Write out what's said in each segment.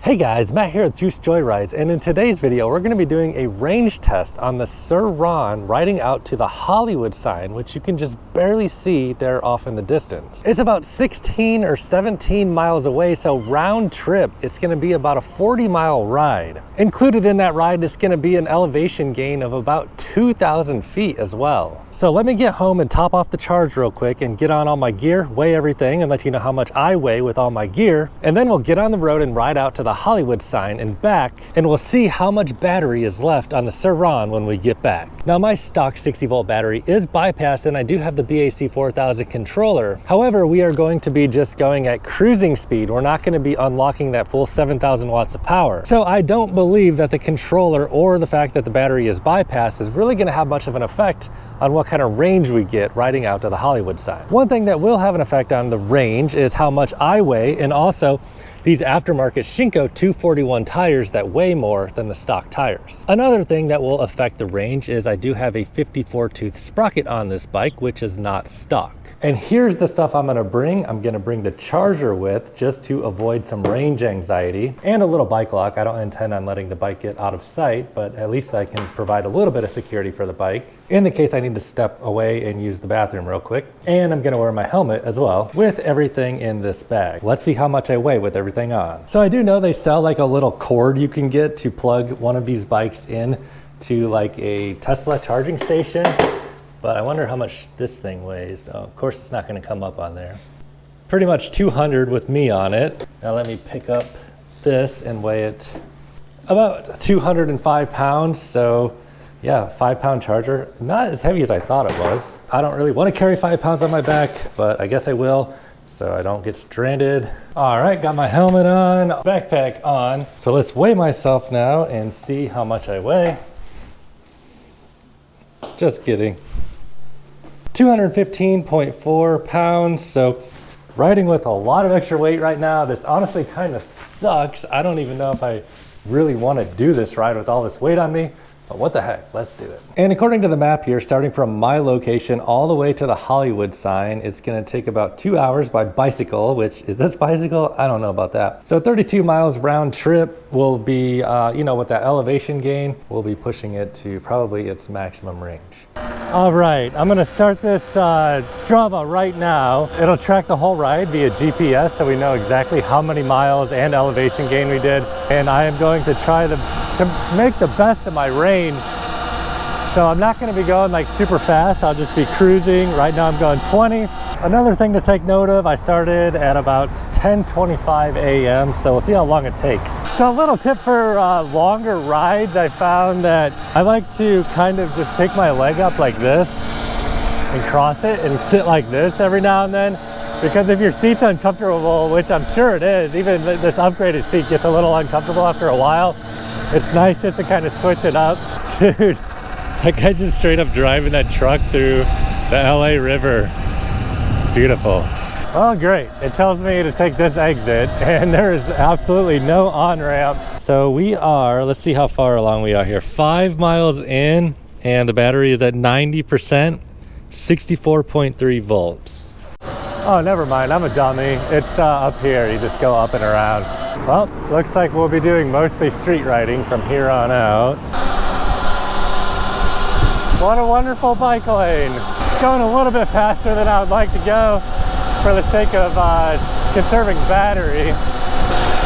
Hey guys, Matt here with Juice Joyrides, and in today's video we're going to be doing a range test on the Sur Ron riding out to the Hollywood sign, which you can just barely see there off in the distance. It's about 16 or 17 miles away, so round trip it's going to be about a 40-mile ride. Included in that ride is going to be an elevation gain of about 2,000 feet as well. So let me get home and top off the charge real quick and get on all my gear, weigh everything, and let you know how much I weigh with all my gear, and then we'll get on the road and ride out to the Hollywood sign and back, and we'll see how much battery is left on the Sur Ron when we get back. Now my stock 60-volt battery is bypassed and I do have the BAC 4000 controller. However, we are going to be just going at cruising speed. We're not going to be unlocking that full 7,000 watts of power. So I don't believe that the controller or the fact that the battery is bypassed is really going to have much of an effect on what kind of range we get riding out to the Hollywood sign. One thing that will have an effect on the range is how much I weigh, and also these aftermarket Shinko 241 tires that weigh more than the stock tires. Another thing that will affect the range is I do have a 54 tooth sprocket on this bike, which is not stock. And here's the stuff I'm gonna bring. I'm gonna bring the charger with, just to avoid some range anxiety, and a little bike lock. I don't intend on letting the bike get out of sight, but at least I can provide a little bit of security for the bike in the case I need to step away and use the bathroom real quick. And I'm gonna wear my helmet as well with everything in this bag. Let's see how much I weigh with everything on. So I do know they sell like a little cord you can get to plug one of these bikes in to like a Tesla charging station. But I wonder how much this thing weighs. Oh, of course it's not gonna come up on there. Pretty much 200 with me on it. Now let me pick up this and weigh it. About 205 pounds, so yeah, 5-pound charger. Not as heavy as I thought it was. I don't really wanna carry 5 pounds on my back, but I guess I will, so I don't get stranded. All right, got my helmet on, backpack on. So let's weigh myself now and see how much I weigh. Just kidding. 215.4 pounds, so riding with a lot of extra weight right now. This honestly kind of sucks. I don't even know if I really want to do this ride with all this weight on me, but what the heck, let's do it. And according to the map here, starting from my location all the way to the Hollywood sign, it's gonna take about 2 hours by bicycle, which, is this bicycle? I don't know about that. So 32 miles round trip will be, with that elevation gain, we'll be pushing it to probably its maximum range. All right, I'm gonna start this Strava right now. It'll track the whole ride via GPS, so we know exactly how many miles and elevation gain we did. And I am going to try to make the best of my range. So I'm not gonna be going like super fast, I'll just be cruising. Right now I'm going 20. Another thing to take note of, I started at about 10:25 a.m., so we'll see how long it takes. So a little tip for longer rides, I found that I like to kind of just take my leg up like this and cross it and sit like this every now and then, because if your seat's uncomfortable, which I'm sure it is, even this upgraded seat gets a little uncomfortable after a while, it's nice just to kind of switch it up. Dude, that guy just straight up driving that truck through the LA River. Beautiful. Well, great. It tells me to take this exit and there is absolutely no on-ramp. So we are, let's see how far along we are here. 5 miles in and the battery is at 90%, 64.3 volts. Oh, never mind, I'm a dummy. It's up here, you just go up and around. Well, looks like we'll be doing mostly street riding from here on out. What a wonderful bike lane. Going a little bit faster than I would like to go for the sake of conserving battery.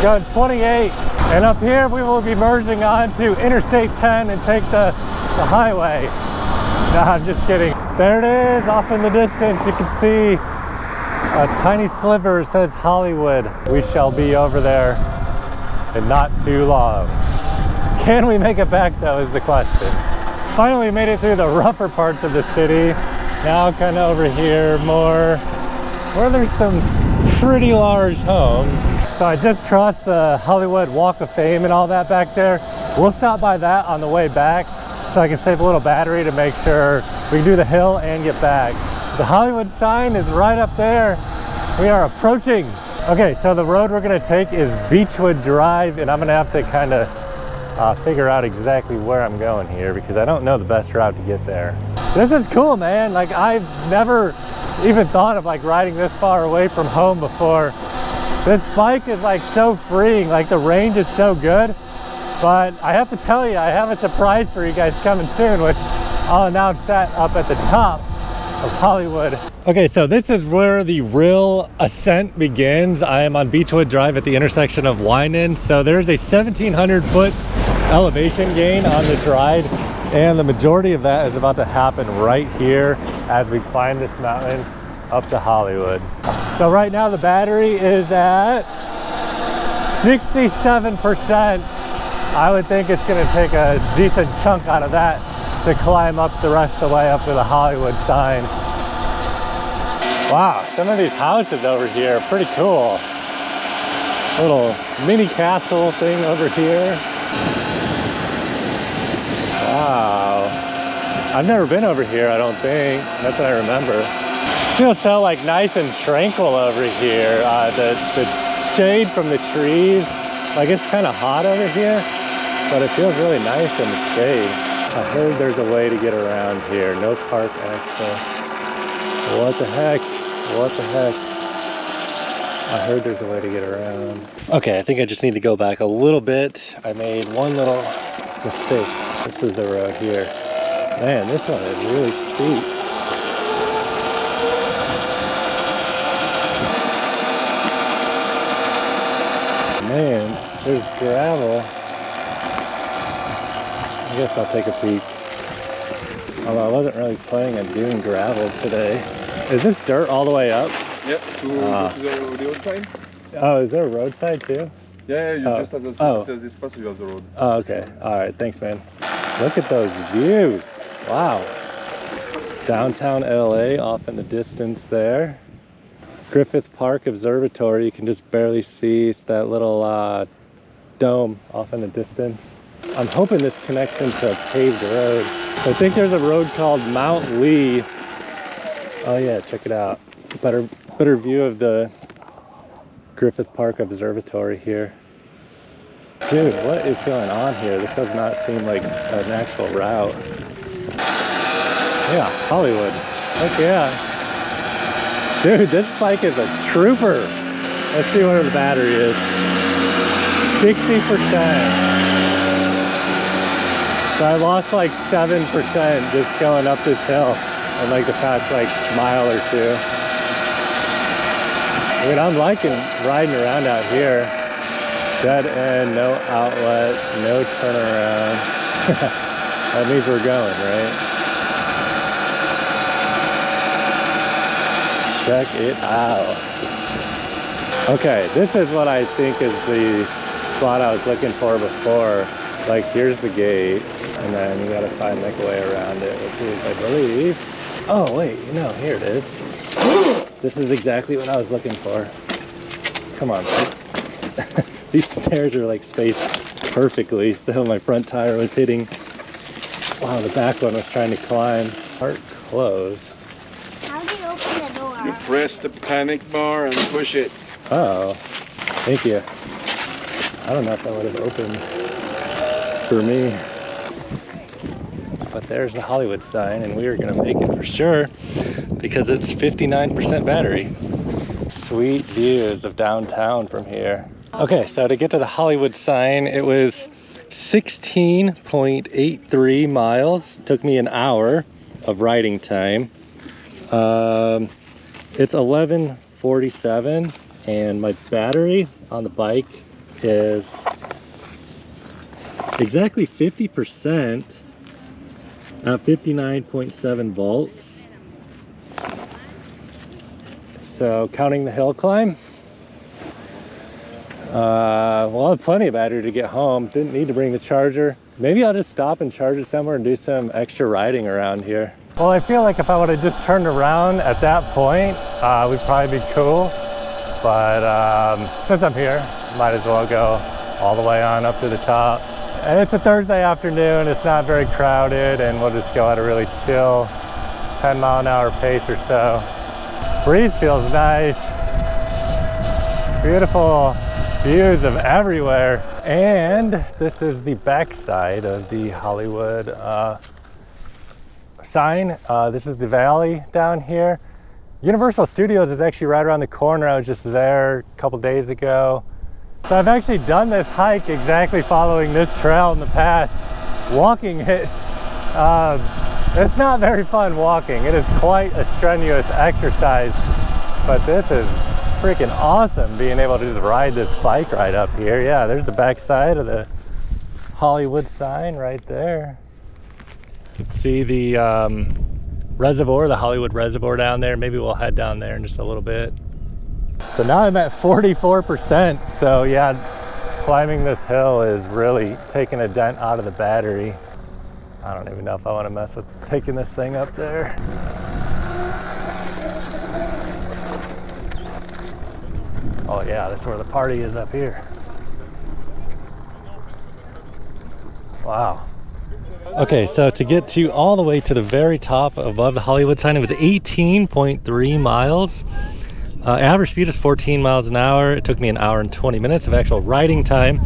Going 28, and up here we will be merging onto Interstate 10 and take the highway. No, I'm just kidding. There it is, off in the distance. You can see a tiny sliver, says Hollywood. We shall be over there in not too long. Can we make it back though is the question. Finally made it through the rougher parts of the city. Now kind of over here more where there's some pretty large homes. So I just crossed the Hollywood Walk of Fame and all that back there. We'll stop by that on the way back so I can save a little battery to make sure we can do the hill and get back. The Hollywood sign is right up there. We are approaching. Okay, so the road we're gonna take is Beechwood Drive, and I'm gonna have to kind of figure out exactly where I'm going here because I don't know the best route to get there. This is cool, man. Like, I've never even thought of like riding this far away from home before. This bike is like so freeing, like the range is so good. But I have to tell you, I have a surprise for you guys coming soon, which I'll announce that up at the top of Hollywood. Okay, so this is where the real ascent begins. I am on Beechwood Drive at the intersection of Winan. So there's a 1,700 foot elevation gain on this ride, and the majority of that is about to happen right here as we climb this mountain up to Hollywood. So right now the battery is at 67%. I would think it's gonna take a decent chunk out of that to climb up the rest of the way up to the Hollywood sign. Wow, some of these houses over here are pretty cool. Little mini castle thing over here. Wow. I've never been over here, I don't think. That's what I remember. It feels so like nice and tranquil over here. The shade from the trees, like it's kind of hot over here, but it feels really nice in the shade. I heard there's a way to get around here. No park access. What the heck? What the heck? I heard there's a way to get around. Okay, I think I just need to go back a little bit. I made one little mistake. This is the road here. Man, this one is really steep. Man, there's gravel. I guess I'll take a peek. Although I wasn't really planning on doing gravel today. Is this dirt all the way up? Yeah, to the roadside. Oh, is there a roadside too? Yeah, you just have this part, so you have the road. Oh, okay. All right, thanks, man. Look at those views. Wow. Downtown LA off in the distance there. Griffith Park Observatory, you can just barely see. It's that little dome off in the distance. I'm hoping this connects into a paved road. I think there's a road called Mount Lee. Oh yeah, check it out. Better view of the Griffith Park Observatory here. Dude, what is going on here? This does not seem like an actual route. Yeah, Hollywood. Heck yeah. Dude, this bike is a trooper. Let's see what the battery is. 60%. So I lost like 7% just going up this hill in like the past like mile or two. I mean, I'm liking riding around out here. Dead end, no outlet, no turnaround. That means we're going, right? Check it out. Okay, this is what I think is the spot I was looking for before. Like, here's the gate, and then you gotta find like a way around it, which is, I believe, oh wait, no, here it is. This is exactly what I was looking for. Come on. These stairs are like spaced perfectly, so my front tire was hitting. Wow, the back one was trying to climb. Park closed. How do you open the door? You press the panic bar and push it. Oh, thank you. I don't know if that would have opened for me. But there's the Hollywood sign, and we are gonna make it for sure because it's 59% battery. Sweet views of downtown from here. Okay, so to get to the Hollywood sign, it was 16.83 miles. Took me an hour of riding time. It's 11:47, and my battery on the bike is exactly 50% at 59.7 volts. So counting the hill climb, well, I have plenty of battery to get home. Didn't need to bring the charger. Maybe I'll just stop and charge it somewhere and do some extra riding around here. Well, I feel like if I would have just turned around at that point, we'd probably be cool. But since I'm here, might as well go all the way on up to the top. And it's a Thursday afternoon, it's not very crowded, and we'll just go at a really chill 10-mile-an-hour pace or so. Breeze feels nice. Beautiful views of everywhere. And this is the backside of the Hollywood sign. This is the valley down here. Universal Studios is actually right around the corner. I was just there a couple days ago. So I've actually done this hike exactly following this trail in the past. Walking it, it's not very fun walking. It is quite a strenuous exercise, but this is freaking awesome being able to just ride this bike ride up here. Yeah, there's the back side of the Hollywood sign right there. You can see the reservoir, the Hollywood Reservoir down there. Maybe we'll head down there in just a little bit. So now I'm at 44%. So yeah, climbing this hill is really taking a dent out of the battery. I don't even know if I want to mess with taking this thing up there. Oh yeah, this is where the party is up here. Wow. Okay, so to get to all the way to the very top above the Hollywood sign, it was 18.3 miles. Average speed is 14 miles an hour. It took me an hour and 20 minutes of actual riding time.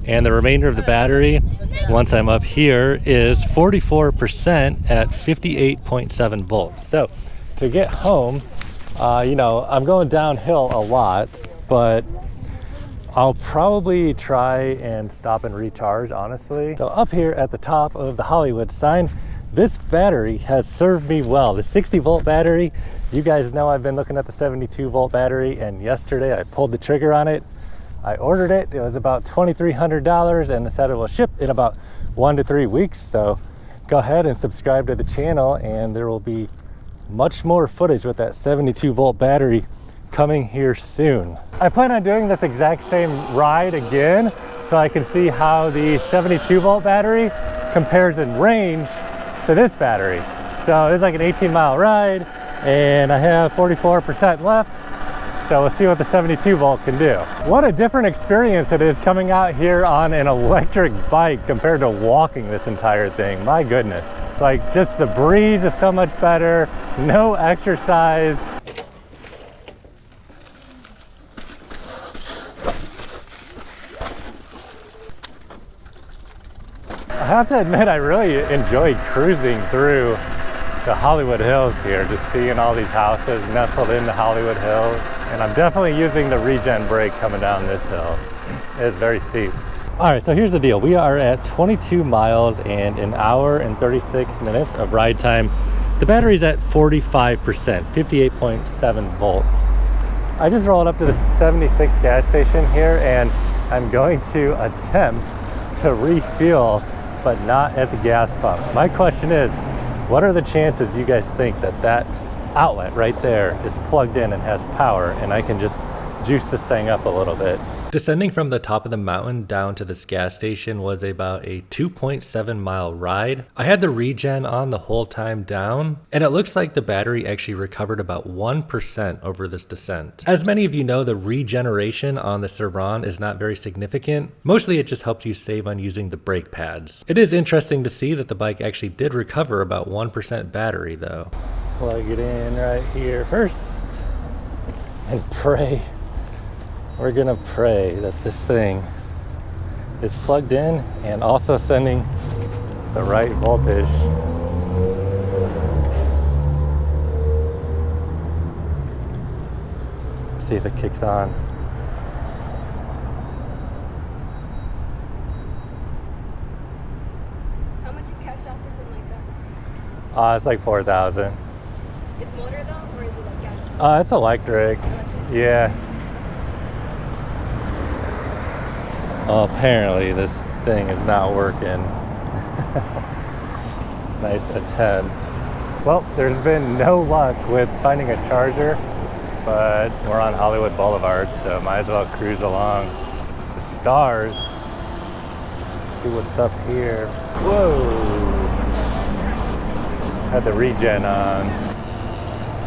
And the remainder of the battery, once I'm up here, is 44% at 58.7 volts. So to get home, you know, I'm going downhill a lot, but I'll probably try and stop and recharge, honestly. So up here at the top of the Hollywood sign, this battery has served me well. The 60 volt battery, you guys know I've been looking at the 72 volt battery, and yesterday I pulled the trigger on it. I ordered it, it was about $2,300, and it said it will ship in about 1 to 3 weeks. So go ahead and subscribe to the channel, and there will be much more footage with that 72 volt battery coming here soon. I plan on doing this exact same ride again so I can see how the 72 volt battery compares in range to this battery. So it's like an 18-mile ride, and I have 44% left. So we'll see what the 72 volt can do. What a different experience it is coming out here on an electric bike compared to walking this entire thing. My goodness. Like, just the breeze is so much better, no exercise. I have to admit, I really enjoyed cruising through the Hollywood Hills here, just seeing all these houses nestled in the Hollywood Hills. And I'm definitely using the regen brake coming down this hill. It's very steep. All right, so here's the deal. We are at 22 miles and an hour and 36 minutes of ride time. The battery's at 45%, 58.7 volts. I just rolled up to the 76 gas station here, and I'm going to attempt to refuel, but not at the gas pump. My question is, what are the chances you guys think that that outlet right there is plugged in and has power, and I can just juice this thing up a little bit? Descending from the top of the mountain down to this gas station was about a 2.7 mile ride. I had the regen on the whole time down, and it looks like the battery actually recovered about 1% over this descent. As many of you know, the regeneration on the Sur Ron is not very significant. Mostly it just helps you save on using the brake pads. It is interesting to see that the bike actually did recover about 1% battery though. Plug it in right here first and pray. We're gonna pray that this thing is plugged in and also sending the right voltage. Let's see if it kicks on. How much you cash out for something like that? It's like 4,000. It's motor though, or is it like gas? It's electric. Yeah. Well, apparently this thing is not working. Nice attempt. Well, there's been no luck with finding a charger, but we're on Hollywood Boulevard, so might as well cruise along the stars. See what's up here. Whoa! Had the regen on.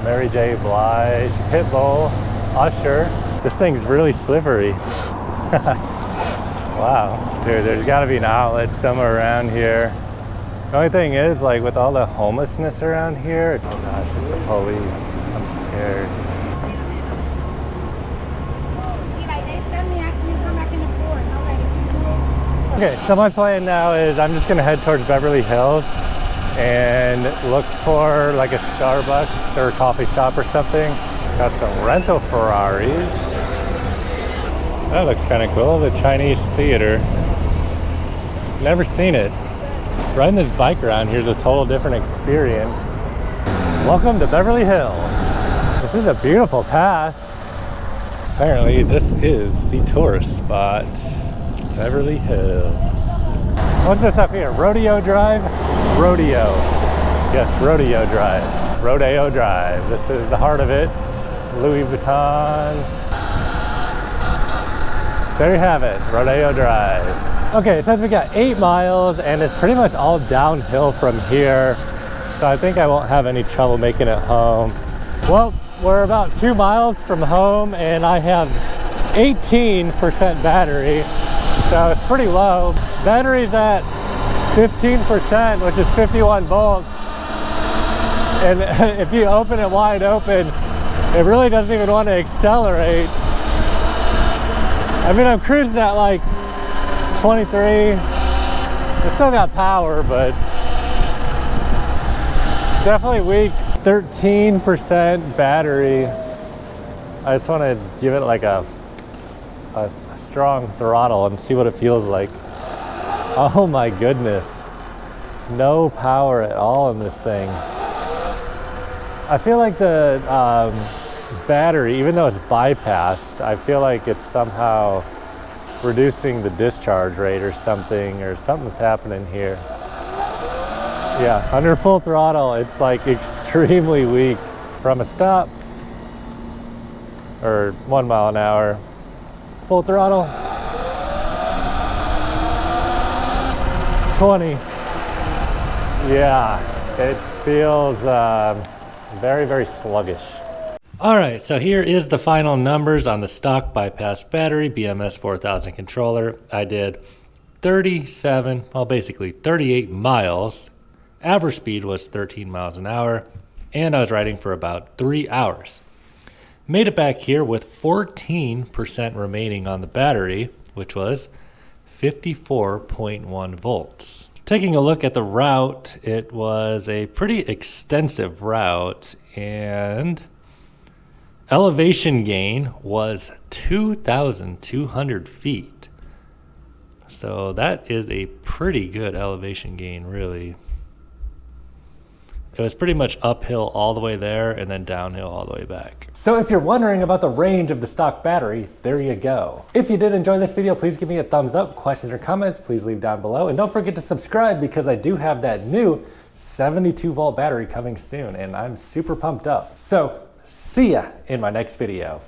Mary J. Blige, Pitbull, Usher. This thing's really slippery. Wow, dude, there's gotta be an outlet somewhere around here. The only thing is, like, with all the homelessness around here, oh gosh, it's the police. I'm scared. Okay, so my plan now is I'm just gonna head towards Beverly Hills, and look for like a Starbucks or a coffee shop or something. Got some rental Ferraris. That looks kind of cool, the Chinese theater. Never seen it. Riding this bike around here is a total different experience. Welcome to Beverly Hills. This is a beautiful path. Apparently this is the tourist spot, Beverly Hills. What's this up here? Rodeo Drive? Rodeo. Yes, Rodeo Drive. Rodeo Drive. This is the heart of it. Louis Vuitton. There you have it, Rodeo Drive. Okay, it says we got 8 miles and it's pretty much all downhill from here. So I think I won't have any trouble making it home. Well, we're about 2 miles from home and I have 18% battery. So it's pretty low. Battery's at 15%, which is 51 volts. And if you open it wide open, it really doesn't even want to accelerate. I mean, I'm cruising at like 23. I still got power, but definitely weak. 13% battery. I just want to give it like a strong throttle and see what it feels like. Oh my goodness. No power at all in this thing. I feel like the battery, even though it's bypassed, I feel like it's somehow reducing the discharge rate or something's happening here. Yeah, under full throttle, it's like extremely weak. From a stop, or 1 mile an hour, full throttle, 20. Yeah, it feels very, very sluggish. All right, so here is the final numbers on the stock bypass battery BMS 4000 controller. I did 37, well basically 38 miles. Average speed was 13 miles an hour, and I was riding for about 3 hours. Made it back here with 14% remaining on the battery, which was 54.1 volts. Taking a look at the route, it was a pretty extensive route, and elevation gain was 2,200 feet. So that is a pretty good elevation gain, really. It was pretty much uphill all the way there and then downhill all the way back. So if you're wondering about the range of the stock battery, there you go. If you did enjoy this video, please give me a thumbs up. Questions or comments, please leave down below. And don't forget to subscribe because I do have that new 72 volt battery coming soon and I'm super pumped up. So see ya in my next video.